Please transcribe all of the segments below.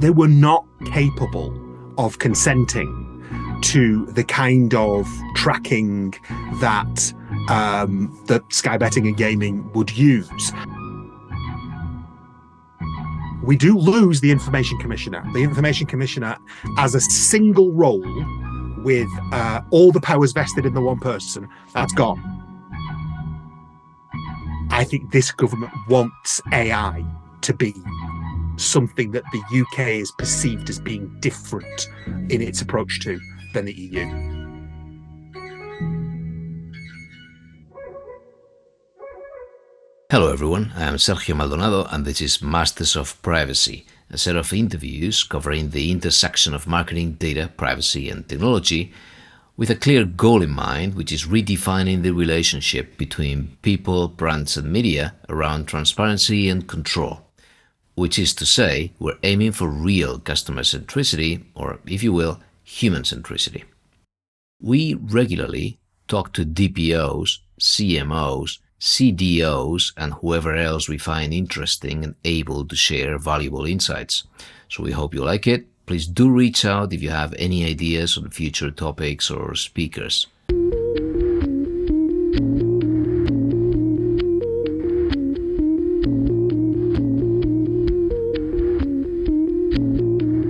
they were not capable of consenting to the kind of tracking that that Sky Betting and Gaming would use. We do lose the Information Commissioner. The Information Commissioner as a single role with all the powers vested in the one person, that's gone. I think this government wants AI to be something that the UK is perceived as being different in its approach to than the EU. Hello everyone, I am Sergio Maldonado and this is Masters of Privacy, a set of interviews covering the intersection of marketing, data, privacy and technology with a clear goal in mind, which is redefining the relationship between people, brands and media around transparency and control. Which is to say, we're aiming for real customer centricity, or if you will, human centricity. We regularly talk to DPOs, CMOs, CDOs and whoever else we find interesting and able to share valuable insights. So we hope you like it. Please do reach out if you have any ideas on future topics or speakers.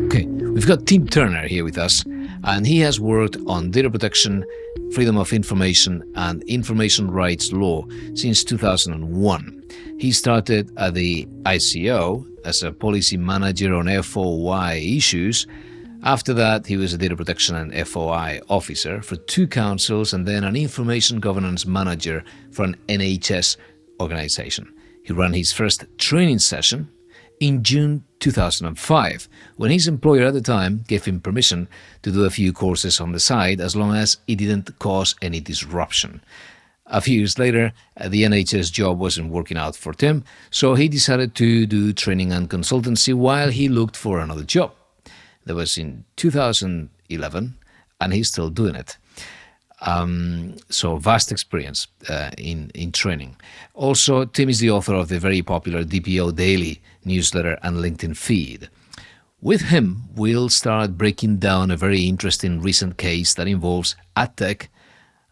Okay, we've got Tim Turner here with us, and he has worked on data protection, freedom of information and information rights law since 2001. He started at the ICO as a policy manager on FOI issues. After that, he was a data protection and FOI officer for 2 councils and then an information governance manager for an NHS organization. He ran his first training session in June 2005, when his employer at the time gave him permission to do a few courses on the side as long as it didn't cause any disruption. A few years later, the NHS job wasn't working out for Tim, so he decided to do training and consultancy while he looked for another job. That was in 2011, and he's still doing it. So vast experience in training. Also, Tim is the author of the very popular DPO Daily newsletter and LinkedIn feed. With him, we'll start breaking down a very interesting recent case that involves AdTech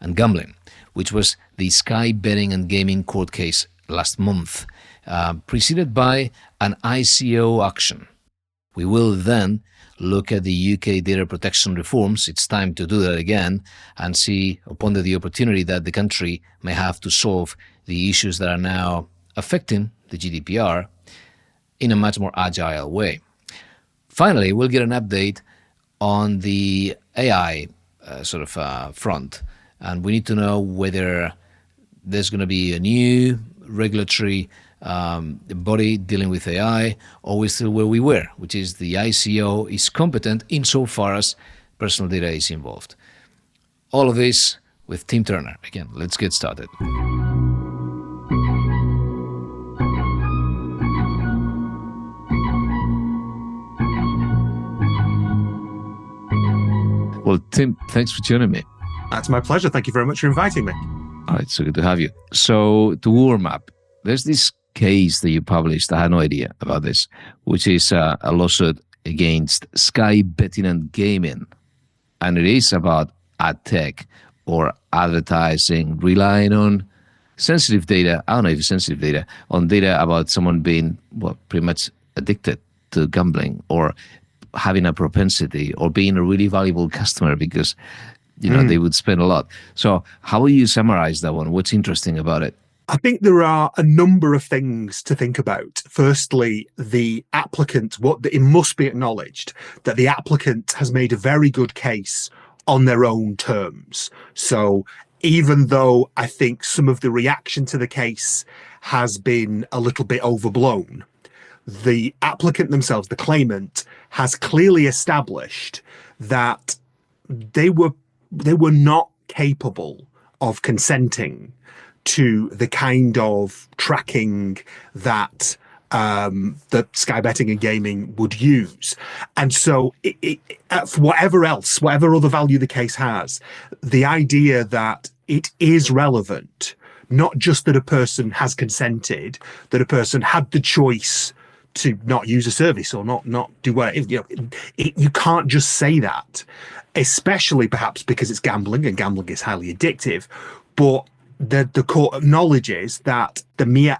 and gambling, which was the Sky Betting and Gaming court case last month, preceded by an ICO action. We will then look at the UK data protection reforms. It's time to do that again and see or ponder the opportunity that the country may have to solve the issues that are now affecting the GDPR in a much more agile way. Finally, we'll get an update on the AI front, and we need to know whether there's going to be a new regulatory body dealing with AI, or we're still where we were, which is the ICO is competent insofar as personal data is involved. All of this with Tim Turner. Again, let's get started. Well, Tim, thanks for joining me. That's my pleasure. Thank you very much for inviting me. All right, so good to have you. So to warm up, there's this case that you published, I had no idea about this, which is a lawsuit against Sky Betting and Gaming. And it is about ad tech or advertising, relying on sensitive data, I don't know if it's sensitive data, on data about someone being, pretty much addicted to gambling or having a propensity or being a really valuable customer because, they would spend a lot. So how will you summarize that one? What's interesting about it? I think there are a number of things to think about. Firstly, the applicant, it must be acknowledged that the applicant has made a very good case on their own terms. So even though I think some of the reaction to the case has been a little bit overblown, the applicant themselves, the claimant, has clearly established that they were not capable of consenting to the kind of tracking that that Sky Betting and Gaming would use. And so for whatever other value the case has, the idea that it is relevant, not just that a person has consented, that a person had the choice to not use a service or not do what you can't just say that, especially perhaps because it's gambling and gambling is highly addictive. But the court acknowledges that the mere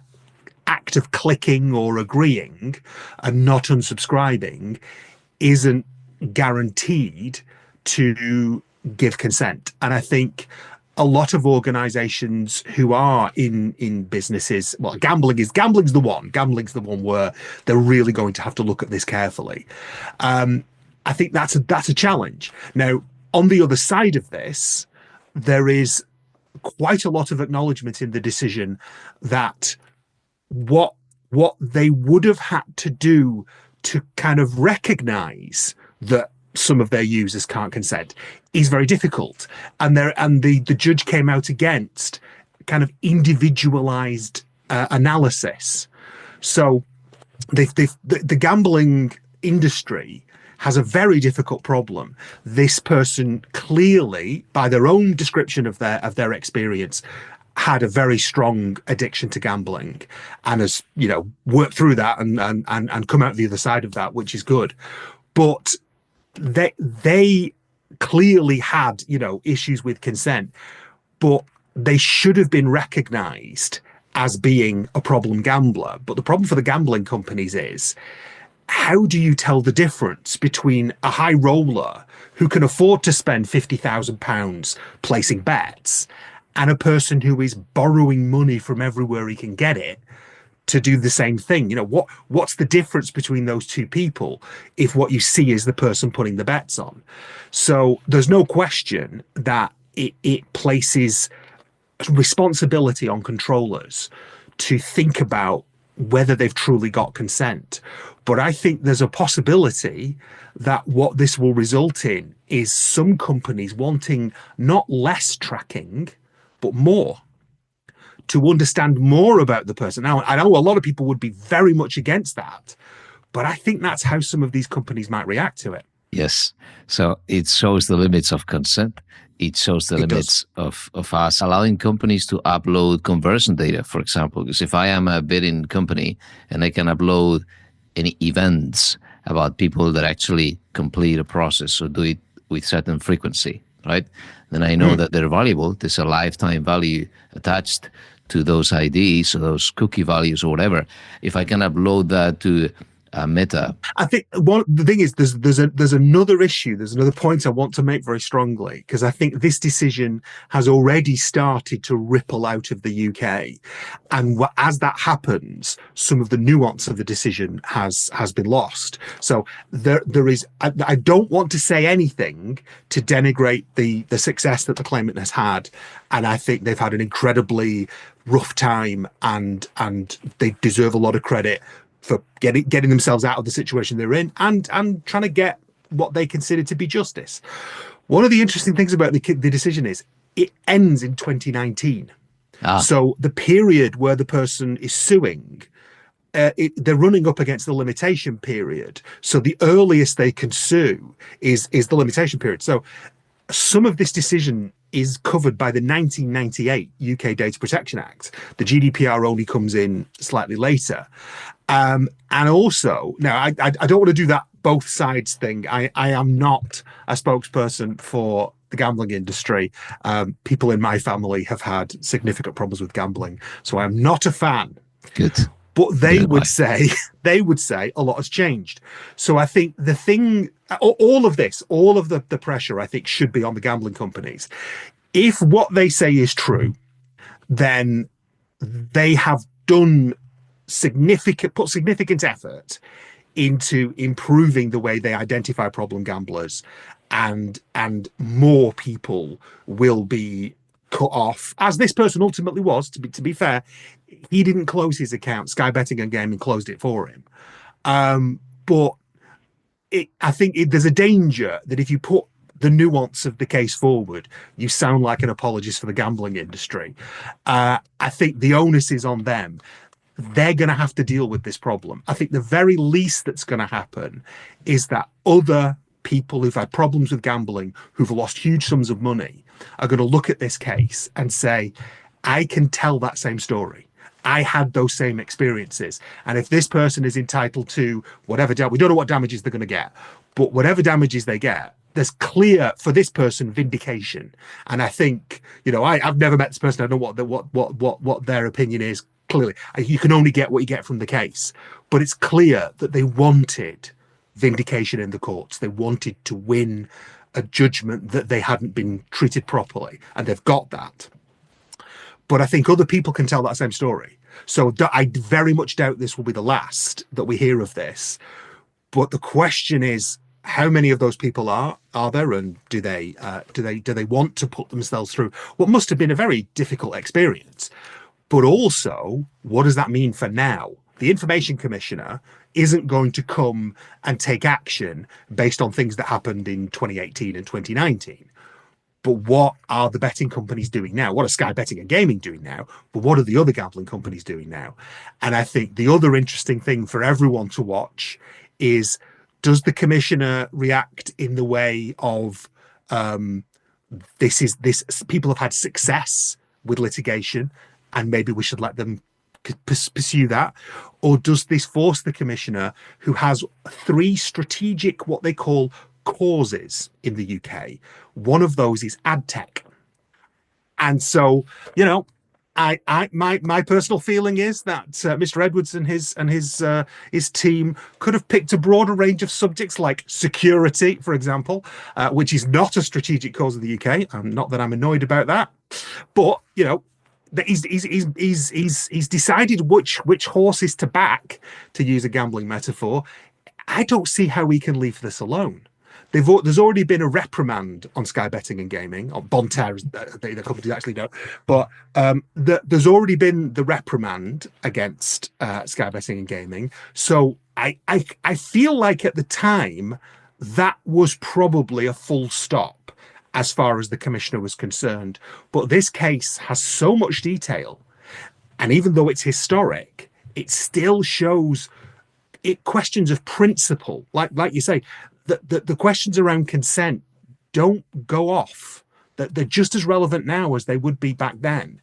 act of clicking or agreeing and not unsubscribing isn't guaranteed to give consent. And I think a lot of organizations who are in businesses, well, gambling's the one where they're really going to have to look at this carefully. I think that's a challenge. Now, on the other side of this, there is quite a lot of acknowledgement in the decision that what they would have had to do to kind of recognize that some of their users can't consent is very difficult. And the judge came out against kind of individualized analysis. So the gambling industry has a very difficult problem. This person clearly, by their own description of their experience, had a very strong addiction to gambling and has, worked through that and come out the other side of that, which is good. But they clearly had, issues with consent, but they should have been recognized as being a problem gambler. But the problem for the gambling companies is, how do you tell the difference between a high roller who can afford to spend £50,000 placing bets and a person who is borrowing money from everywhere he can get it to do the same thing? What's the difference between those two people if what you see is the person putting the bets on? So there's no question that it places responsibility on controllers to think about whether they've truly got consent. But I think there's a possibility that what this will result in is some companies wanting not less tracking, but more, to understand more about the person. Now, I know a lot of people would be very much against that, but I think that's how some of these companies might react to it. Yes. So it shows the limits of consent. It shows the limits of us allowing companies to upload conversion data, for example. Because if I am a betting company and I can upload any events about people that actually complete a process or do it with certain frequency, right? Then I know that they're valuable. There's a lifetime value attached to those IDs or those cookie values or whatever. If I can upload that to Meta. I think the thing is, there's another issue. There's another point I want to make very strongly, because I think this decision has already started to ripple out of the UK, and as that happens, some of the nuance of the decision has been lost. So there is. I don't want to say anything to denigrate the success that the claimant has had, and I think they've had an incredibly rough time, and they deserve a lot of credit for getting themselves out of the situation they're in and trying to get what they consider to be justice. One of the interesting things about the decision is it ends in 2019. So the period where the person is suing, they're running up against the limitation period. So the earliest they can sue is the limitation period. So some of this decision is covered by the 1998 UK Data Protection Act. The GDPR only comes in slightly later. And also, now, I don't want to do that both sides thing. I am not a spokesperson for the gambling industry. People in my family have had significant problems with gambling, so I'm not a fan. Good. But they would say a lot has changed. So I think the thing, all of the pressure, I think, should be on the gambling companies. If what they say is true, then they have put significant effort into improving the way they identify problem gamblers, and more people will be cut off, as this person ultimately was. To be fair, he didn't close his account. Sky Betting and Gaming closed it for him. But I think there's a danger that if you put the nuance of the case forward, you sound like an apologist for the gambling industry. I think the onus is on them. They're going to have to deal with this problem. I think the very least that's going to happen is that other people who've had problems with gambling, who've lost huge sums of money, are going to look at this case and say, I can tell that same story. I had those same experiences. And if this person is entitled to whatever, we don't know what damages they're going to get, but whatever damages they get, there's clear for this person vindication. And I think, I've never met this person. I don't know what their opinion is. Clearly, you can only get what you get from the case, but it's clear that they wanted vindication in the courts. They wanted to win a judgment that they hadn't been treated properly, and they've got that. But I think other people can tell that same story. So I very much doubt this will be the last that we hear of this. But the question is, how many of those people are there, and do they want to put themselves through what must have been a very difficult experience? But also, what does that mean for now? The Information Commissioner isn't going to come and take action based on things that happened in 2018 and 2019. But what are the betting companies doing now? What are Sky Betting and Gaming doing now? But what are the other gambling companies doing now? And I think the other interesting thing for everyone to watch is, does the commissioner react in the way of this people have had success with litigation and maybe we should let them pursue that? Or does this force the commissioner, who has 3 strategic, what they call causes in the UK? One of those is ad tech. And so, my personal feeling is that Mr. Edwards and his team could have picked a broader range of subjects like security, for example, which is not a strategic cause of the UK. Not that I'm annoyed about that, but he's decided which horses to back, to use a gambling metaphor. I don't see how we can leave this alone. There's already been a reprimand on Sky Betting and Gaming, on Bonterre, the companies actually don't, but there's already been the reprimand against Sky Betting and Gaming. So I feel like at the time that was probably a full stop as far as the commissioner was concerned. But this case has so much detail, and even though it's historic, it still shows questions of principle, like you say. The questions around consent don't go off. That they're just as relevant now as they would be back then.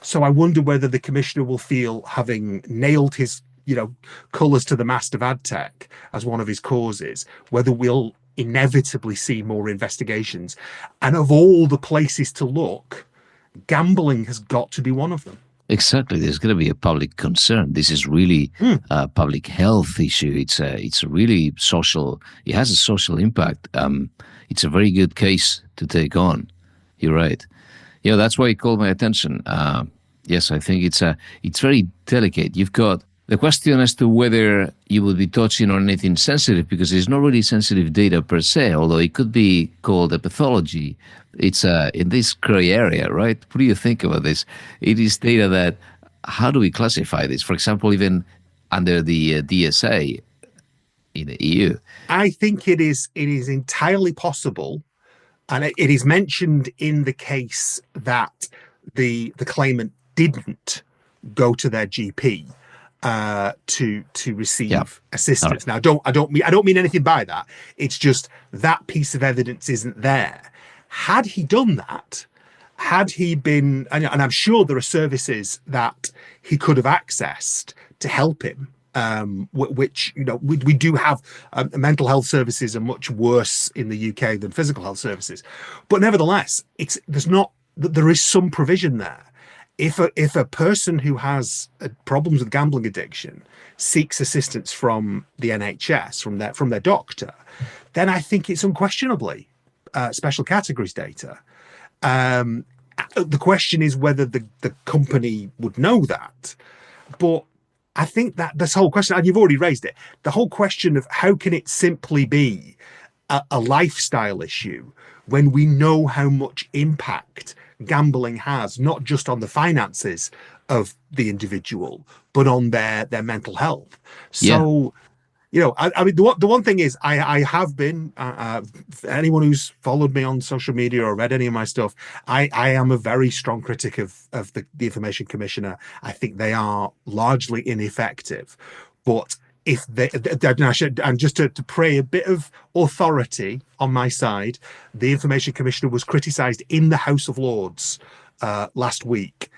So I wonder whether the commissioner will feel, having nailed his colours to the mast of ad tech as one of his causes, whether we'll inevitably see more investigations. And of all the places to look, gambling has got to be one of them. Exactly. There's going to be a public concern. This is really a public health issue. It's a really social. It has a social impact. It's a very good case to take on. You're right. Yeah, that's why it called my attention. Yes, I think it's very delicate. You've got the question as to whether you would be touching on anything sensitive, because it's not really sensitive data per se, although it could be called a pathology. It's in this gray area, right? What do you think about this? It is data that, how do we classify this? For example, even under the DSA in the EU. I think it is entirely possible, and it is mentioned in the case that the claimant didn't go to their GP to receive assistance. Right. Now, I don't mean anything by that. It's just that piece of evidence isn't there. Had he done that, had he been, and I'm sure there are services that he could have accessed to help him, which we do have. Mental health services are much worse in the UK than physical health services, but nevertheless, there is some provision there. If a person who has problems with gambling addiction seeks assistance from the NHS, from their doctor, then I think it's unquestionably special categories data. The question is whether the company would know that. But I think that this whole question, and you've already raised it, the whole question of how can it simply be a lifestyle issue when we know how much impact gambling has, not just on the finances of the individual, but on their mental health. So, I mean, the one thing is, I have been, anyone who's followed me on social media or read any of my stuff, I am a very strong critic of the Information Commissioner. I think they are largely ineffective. But if and just to pray a bit of authority on my side, the Information Commissioner was criticised in the House of Lords last week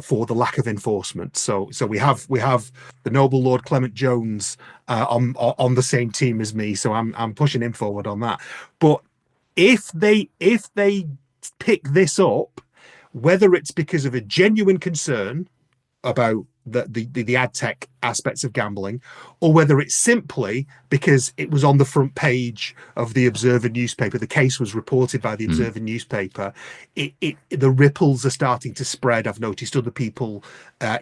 for the lack of enforcement. So we have the noble Lord Clement Jones on the same team as me. So I'm pushing him forward on that. But if they pick this up, whether it's because of a genuine concern about the ad tech aspects of gambling, or whether it's simply because it was on the front page of the Observer newspaper, the case was reported by the Observer newspaper, the ripples are starting to spread. I've noticed other people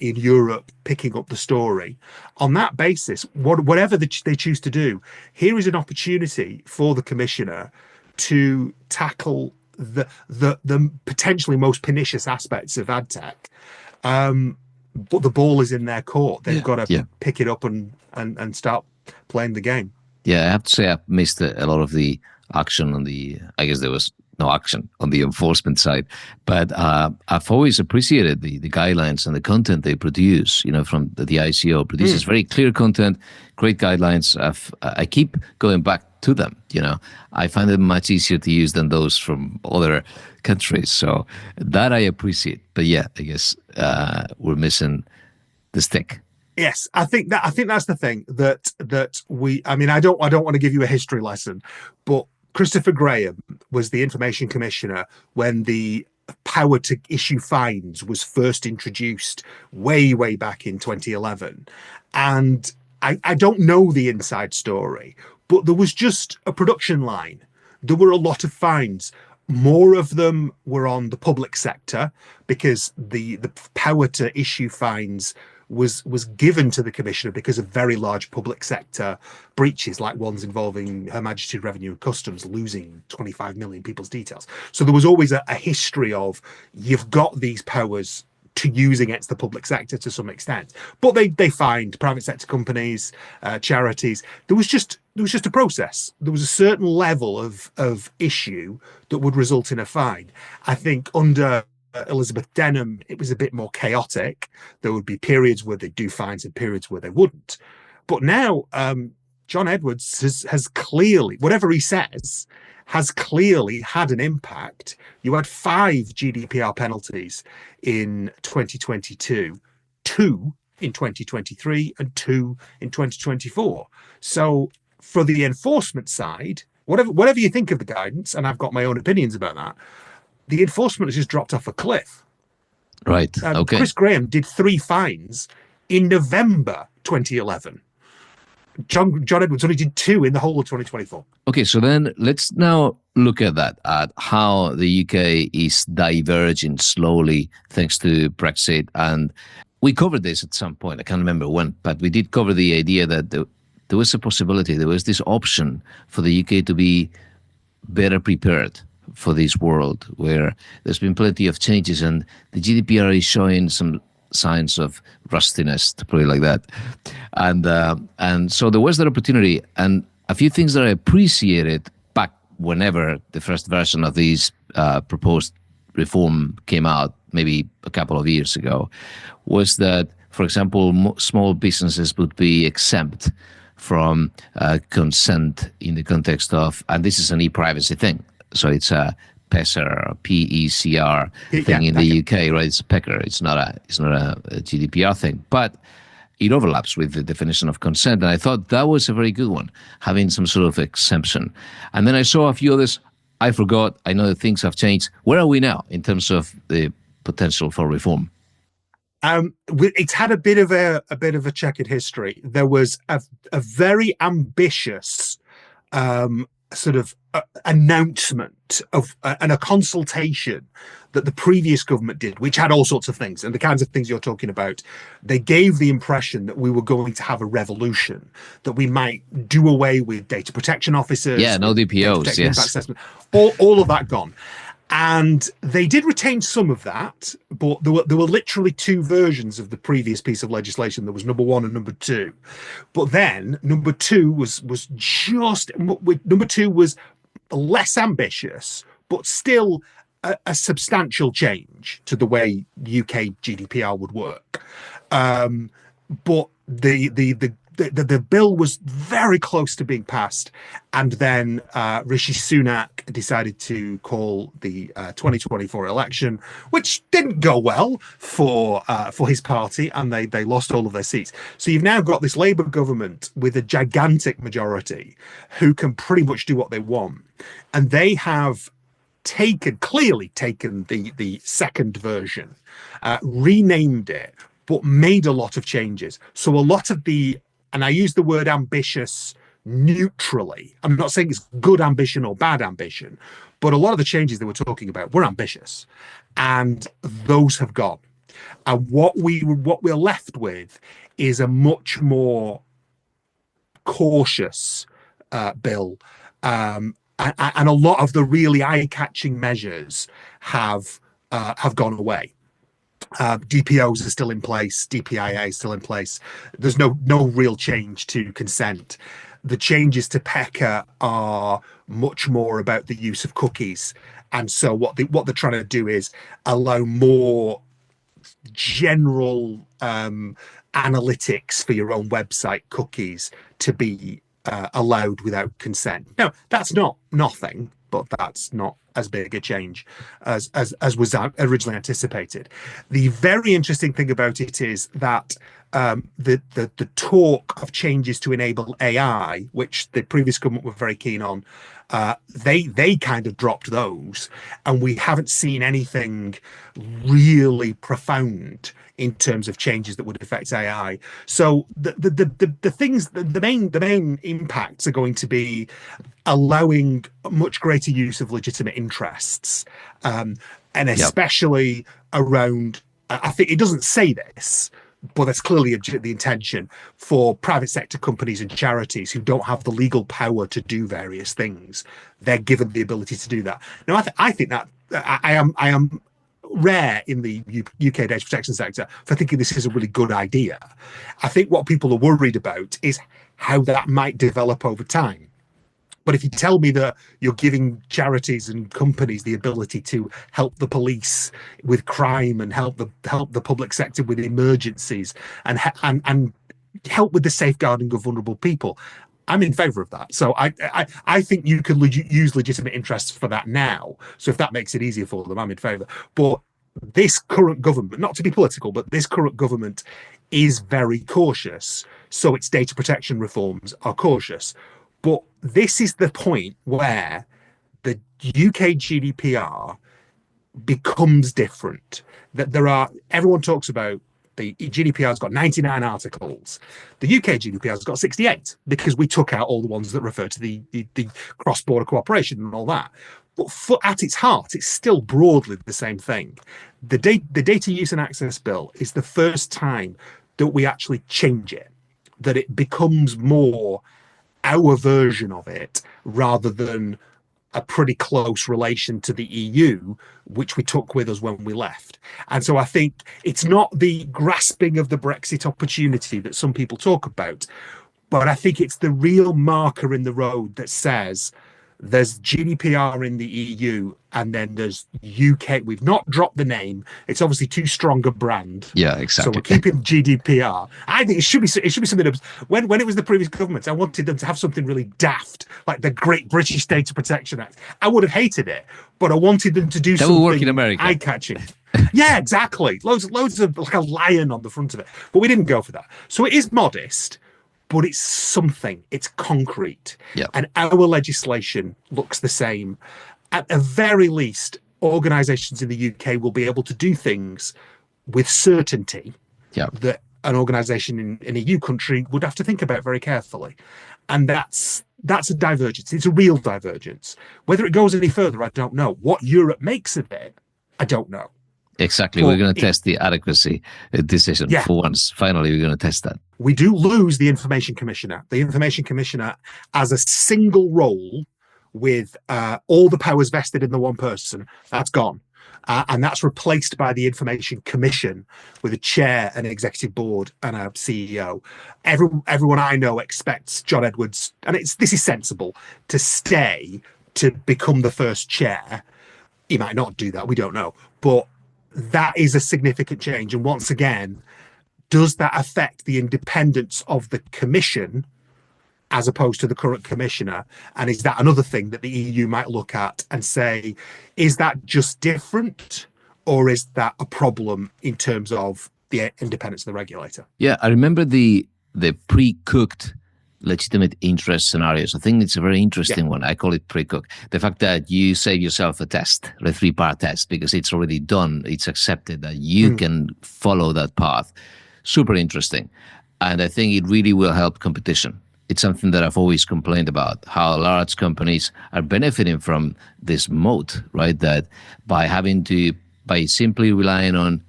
in Europe picking up the story. On that basis, whatever they choose to do, here is an opportunity for the commissioner to tackle the potentially most pernicious aspects of ad tech. But the ball is in their court. They've got to pick it up and start playing the game. Yeah, I have to say I've missed a lot of the action on the, I guess there was no action on the enforcement side, but I've always appreciated the guidelines and the content they produce, from the ICO produces very clear content, great guidelines. I keep going back to them, I find them much easier to use than those from other countries. So that I appreciate. But yeah, I guess we're missing the stick. Yes, I think that's the thing that we. I mean, I don't want to give you a history lesson, but Christopher Graham was the Information Commissioner when the power to issue fines was first introduced way back in 2011, and I don't know the inside story, but there was just a production line. There were a lot of fines. More of them were on the public sector because the power to issue fines was given to the commissioner because of very large public sector breaches, like ones involving Her Majesty's Revenue and Customs losing 25 million people's details. So there was always a history of you've got these powers to use against the public sector to some extent, but they fined private sector companies, charities. There was just a process. There was a certain level of issue that would result in a fine. I think under Elizabeth Denham, it was a bit more chaotic. There would be periods where they'd do fines and periods where they wouldn't. But now, John Edwards has clearly, whatever he says, has clearly had an impact. You had 5 GDPR penalties in 2022, 2 in 2023, and 2 in 2024. So for the enforcement side, whatever you think of the guidance, and I've got my own opinions about that, the enforcement has just dropped off a cliff. Right. Okay. Chris Graham did 3 fines in November 2011. John Edwards only did 2 in the whole of 2024. Okay, so then let's now look at how the UK is diverging slowly thanks to Brexit. And we covered this at some point, I can't remember when, but we did cover the idea that there was a possibility, there was this option for the UK to be better prepared for this world where there's been plenty of changes and the GDPR is showing some signs of rustiness, to put it like that. And so there was that opportunity, and a few things that I appreciated back whenever the first version of these proposed reform came out, maybe a couple of years ago, was that, for example, small businesses would be exempt from consent in the context of, and this is an e-privacy thing, so it's a PECR, PECR thing in the UK, right? It's a PECR. It's not a GDPR thing, but it overlaps with the definition of consent. And I thought that was a very good one, having some sort of exemption. And then I saw a few others. I forgot. I know that things have changed. Where are we now in terms of the potential for reform? It's had a bit of a checkered history. There was a very ambitious sort of announcement of and a consultation that the previous government did, which had all sorts of things, and the kinds of things you're talking about. They gave the impression that we were going to have a revolution, that we might do away with data protection officers. Yeah, no DPOs, yes. All of that gone. And they did retain some of that, but there were literally 2 versions of the previous piece of legislation. There was number 1 and number 2. But then number 2 was less ambitious, but still a substantial change to the way UK GDPR would work. But the the bill was very close to being passed, and then Rishi Sunak decided to call the 2024 election, which didn't go well for his party, and they lost all of their seats. So you've now got this Labour government with a gigantic majority who can pretty much do what they want, and they have clearly taken the second version, renamed it, but made a lot of changes. So a lot of and I use the word ambitious neutrally. I'm not saying it's good ambition or bad ambition, but a lot of the changes they were talking about were ambitious, and those have gone. And what we're left with is a much more cautious bill, and a lot of the really eye-catching measures have gone away. DPOs are still in place, DPIA is still in place. There's no real change to consent. The changes to PECA are much more about the use of cookies, and so what they're trying to do is allow more general analytics for your own website cookies to be allowed without consent. Now, that's not nothing, but that's not as big a change as was originally anticipated. The very interesting thing about it is that the talk of changes to enable AI, which the previous government were very keen on, they kind of dropped those, and we haven't seen anything really profound in terms of changes that would affect AI. So the things, the main impacts are going to be allowing much greater use of legitimate interests, and especially around. I think it doesn't say this, but that's clearly the intention for private sector companies and charities who don't have the legal power to do various things. They're given the ability to do that. Now, I think that I am rare in the UK data protection sector for thinking this is a really good idea. I think what people are worried about is how that might develop over time. But if you tell me that you're giving charities and companies the ability to help the police with crime and help the public sector with emergencies and help with the safeguarding of vulnerable people, I'm in favour of that. So I think you can use legitimate interests for that now. So if that makes it easier for them, I'm in favour. But this current government, not to be political, but this current government is very cautious. So its data protection reforms are cautious. But this is the point where the UK GDPR becomes different. That everyone talks about the GDPR's got 99 articles. The UK GDPR's got 68 because we took out all the ones that refer to the cross-border cooperation and all that. But at its heart, it's still broadly the same thing. The Data Use and Access Bill is the first time that we actually change it, that it becomes more our version of it rather than a pretty close relation to the EU, which we took with us when we left. And so I think it's not the grasping of the Brexit opportunity that some people talk about, but I think it's the real marker in the road that says there's GDPR in the EU and then there's UK. We've not dropped the name. It's obviously too strong a brand. Yeah, exactly. So we're keeping GDPR. I think it should be something that when it was the previous government, I wanted them to have something really daft, like the Great British Data Protection Act. I would have hated it, but I wanted them to do something work in America. Eye-catching. Yeah, exactly. Loads of like a lion on the front of it. But we didn't go for that. So it is modest, but it's something. It's concrete. Yeah. And our legislation looks the same. At the very least, organisations in the UK will be able to do things with certainty that an organisation in a EU country would have to think about very carefully. And that's a divergence. It's a real divergence. Whether it goes any further, I don't know. What Europe makes of it, I don't know. Exactly. We're going to test the adequacy decision for once. Finally, we're going to test that. We do lose the Information Commissioner. The Information Commissioner as a single role with all the powers vested in the one person, that's gone. And that's replaced by the Information Commission with a chair, an executive board, and a CEO. Everyone I know expects John Edwards, and this is sensible, to stay to become the first chair. He might not do that, we don't know. But that is a significant change. And once again, does that affect the independence of the commission as opposed to the current commissioner? And is that another thing that the EU might look at and say, is that just different, or is that a problem in terms of the independence of the regulator? Yeah, I remember the pre-cooked legitimate interest scenarios. I think it's a very interesting one. I call it pre-cooked. The fact that you save yourself a test, a 3-part test, because it's already done, it's accepted that you can follow that path. Super interesting. And I think it really will help competition. It's something that I've always complained about, how large companies are benefiting from this moat, right? That by simply relying on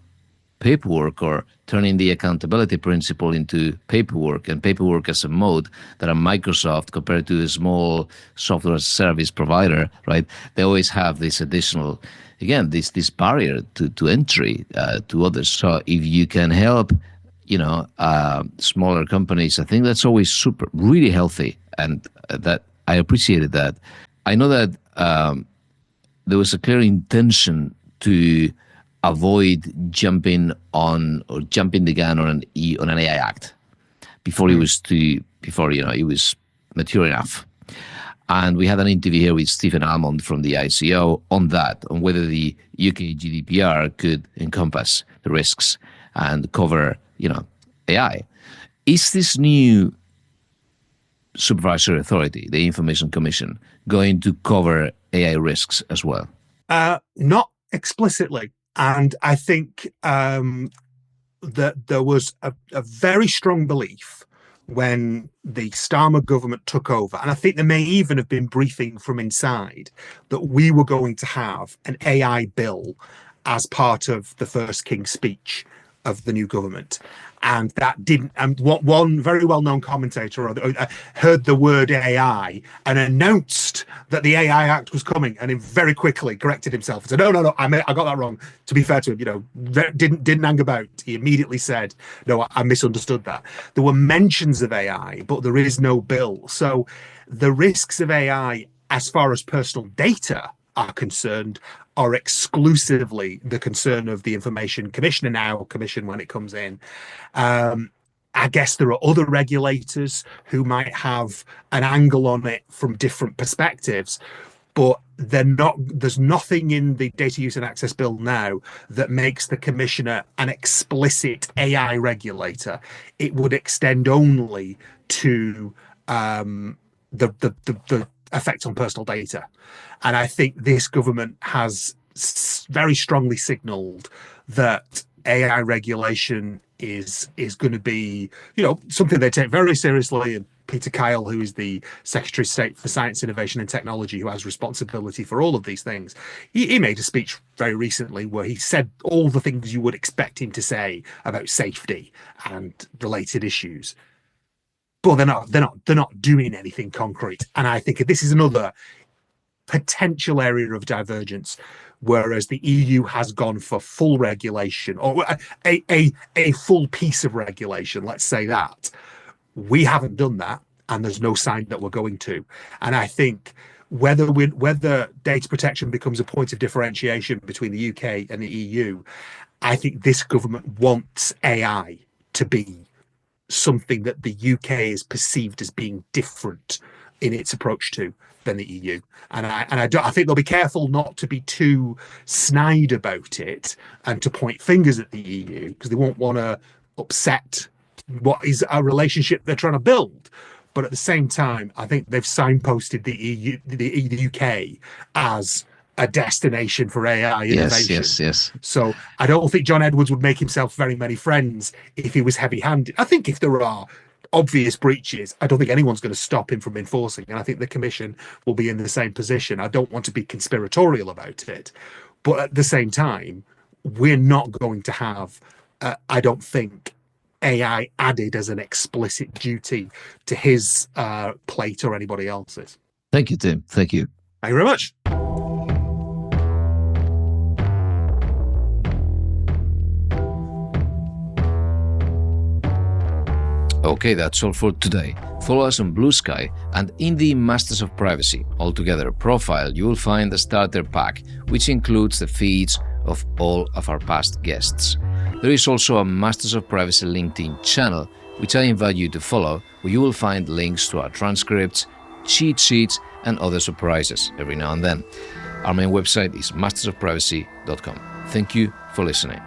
paperwork or turning the accountability principle into paperwork, and paperwork as a mode that a Microsoft compared to a small software service provider, right? They always have this additional, again, this barrier to entry to others. So if you can help, smaller companies, I think that's always really healthy, and that I appreciated that. I know that there was a clear intention to avoid jumping the gun on an AI Act before it was mature enough. And we had an interview here with Stephen Almond from the ICO on whether the UK GDPR could encompass the risks and cover, AI. Is this new supervisory authority, the Information Commission, going to cover AI risks as well? Not explicitly. And I think that there was a very strong belief when the Starmer government took over, and I think there may even have been briefing from inside, that we were going to have an AI bill as part of the first King's speech of the new government. And that didn't. And one very well-known commentator heard the word AI and announced that the AI Act was coming, and he very quickly corrected himself and said, "No, I got that wrong." To be fair to him, didn't hang about. He immediately said, "No, I misunderstood that." There were mentions of AI, but there is no bill. So the risks of AI, as far as personal data are concerned, are exclusively the concern of the Information Commissioner, now Commission when it comes in. I guess there are other regulators who might have an angle on it from different perspectives, but there's nothing in the Data Use and Access Bill now that makes the Commissioner an explicit AI regulator. It would extend only to the effect on personal data. And I think this government has very strongly signalled that AI regulation is going to be, something they take very seriously. And Peter Kyle, who is the Secretary of State for Science, Innovation and Technology, who has responsibility for all of these things, he made a speech very recently where he said all the things you would expect him to say about safety and related issues. But they're not doing anything concrete. And I think this is another potential area of divergence, whereas the EU has gone for full regulation, or a full piece of regulation, let's say that. We haven't done that, and there's no sign that we're going to. And I think whether data protection becomes a point of differentiation between the UK and the EU, I think this government wants AI to be something that the UK is perceived as being different in its approach to than the EU. And I think they'll be careful not to be too snide about it and to point fingers at the EU, because they won't want to upset what is a relationship they're trying to build. But at the same time, I think they've signposted the UK as a destination for AI innovation. Yes. So I don't think John Edwards would make himself very many friends if he was heavy-handed. I think if there are obvious breaches, I don't think anyone's going to stop him from enforcing. And I think the Commission will be in the same position. I don't want to be conspiratorial about it. But at the same time, we're not going to have, I don't think, AI added as an explicit duty to his plate or anybody else's. Thank you, Tim. Thank you. Thank you very much. Okay, that's all for today. Follow us on Blue Sky and in the Masters of Privacy Altogether profile, you will find the starter pack, which includes the feeds of all of our past guests. There is also a Masters of Privacy LinkedIn channel, which I invite you to follow, where you will find links to our transcripts, cheat sheets, and other surprises every now and then. Our main website is mastersofprivacy.com. Thank you for listening.